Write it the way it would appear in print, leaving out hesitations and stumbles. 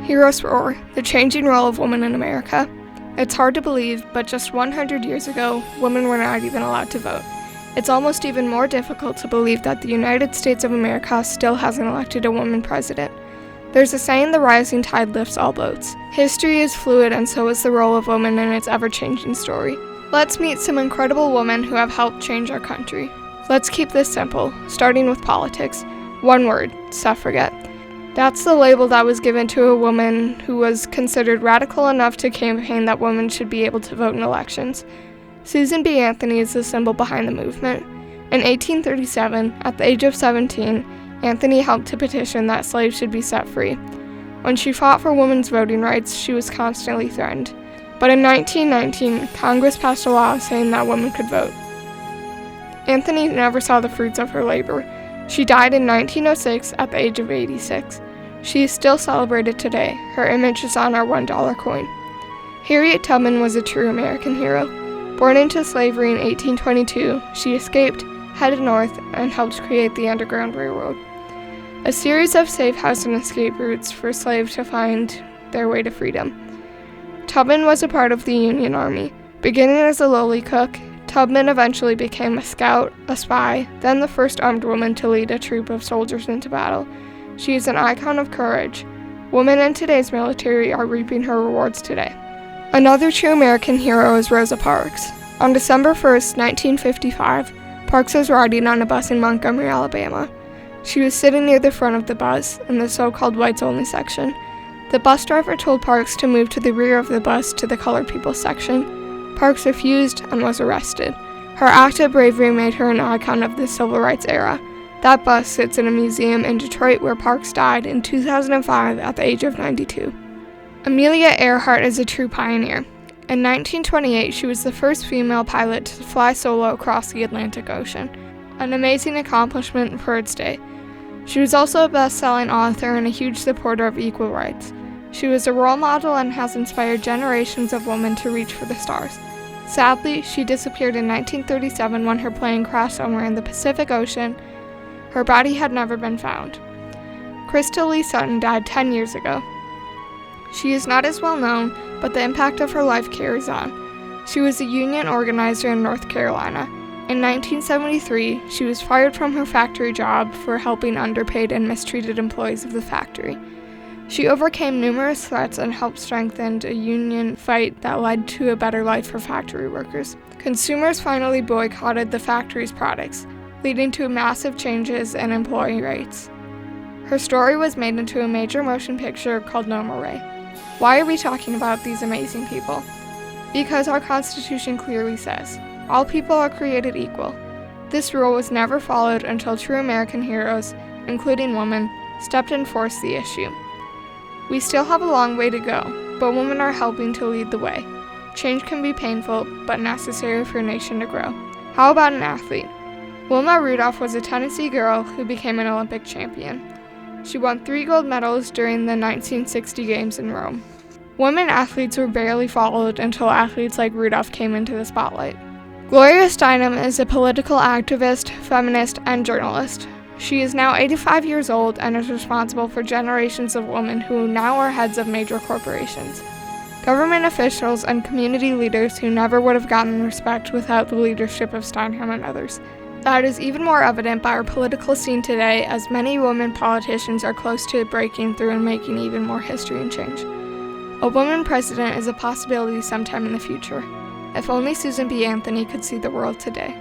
Hear us roar, the changing role of women in America. It's hard to believe, but just 100 years ago, women were not even allowed to vote. It's almost even more difficult to believe that the United States of America still hasn't elected a woman president. There's a saying, the rising tide lifts all boats. History is fluid, and so is the role of women in its ever-changing story. Let's meet some incredible women who have helped change our country. Let's keep this simple, starting with politics. One word, suffragette. That's the label that was given to a woman who was considered radical enough to campaign that women should be able to vote in elections. Susan B. Anthony is the symbol behind the movement. In 1837, at the age of 17, Anthony helped to petition that slaves should be set free. When she fought for women's voting rights, she was constantly threatened. But in 1919, Congress passed a law saying that women could vote. Anthony never saw the fruits of her labor. She died in 1906 at the age of 86. She is still celebrated today. Her image is on our $1 coin. Harriet Tubman was a true American hero. Born into slavery in 1822, she escaped, headed north, and helped create the Underground Railroad, a series of safe house and escape routes for slaves to find their way to freedom. Tubman was a part of the Union Army. Beginning as a lowly cook, Tubman eventually became a scout, a spy, then the first armed woman to lead a troop of soldiers into battle. She is an icon of courage. Women in today's military are reaping her rewards today. Another true American hero is Rosa Parks. On December 1st, 1955, Parks was riding on a bus in Montgomery, Alabama. She was sitting near the front of the bus, in the so-called whites-only section. The bus driver told Parks to move to the rear of the bus to the colored people section. Parks refused and was arrested. Her act of bravery made her an icon of the civil rights era. That bus sits in a museum in Detroit where Parks died in 2005 at the age of 92. Amelia Earhart is a true pioneer. In 1928, she was the first female pilot to fly solo across the Atlantic Ocean, an amazing accomplishment for its day. She was also a best-selling author and a huge supporter of equal rights. She was a role model and has inspired generations of women to reach for the stars. Sadly, she disappeared in 1937 when her plane crashed somewhere in the Pacific Ocean. Her body had never been found. Crystal Lee Sutton died 10 years ago. She is not as well known, but the impact of her life carries on. She was a union organizer in North Carolina. In 1973, she was fired from her factory job for helping underpaid and mistreated employees of the factory. She overcame numerous threats and helped strengthen a union fight that led to a better life for factory workers. Consumers finally boycotted the factory's products, leading to massive changes in employee rights. Her story was made into a major motion picture called No More Ray. Why are we talking about these amazing people? Because our Constitution clearly says, all people are created equal. This rule was never followed until true American heroes, including women, stepped in and forced the issue. We still have a long way to go, but women are helping to lead the way. Change can be painful, but necessary for a nation to grow. How about an athlete? Wilma Rudolph was a Tennessee girl who became an Olympic champion. She won 3 gold medals during the 1960 Games in Rome. Women athletes were barely followed until athletes like Rudolph came into the spotlight. Gloria Steinem is a political activist, feminist, and journalist. She is now 85 years old and is responsible for generations of women who now are heads of major corporations. Government officials and community leaders who never would have gotten respect without the leadership of Steinem and others. That is even more evident by our political scene today, as many women politicians are close to breaking through and making even more history and change. A woman president is a possibility sometime in the future. If only Susan B. Anthony could see the world today.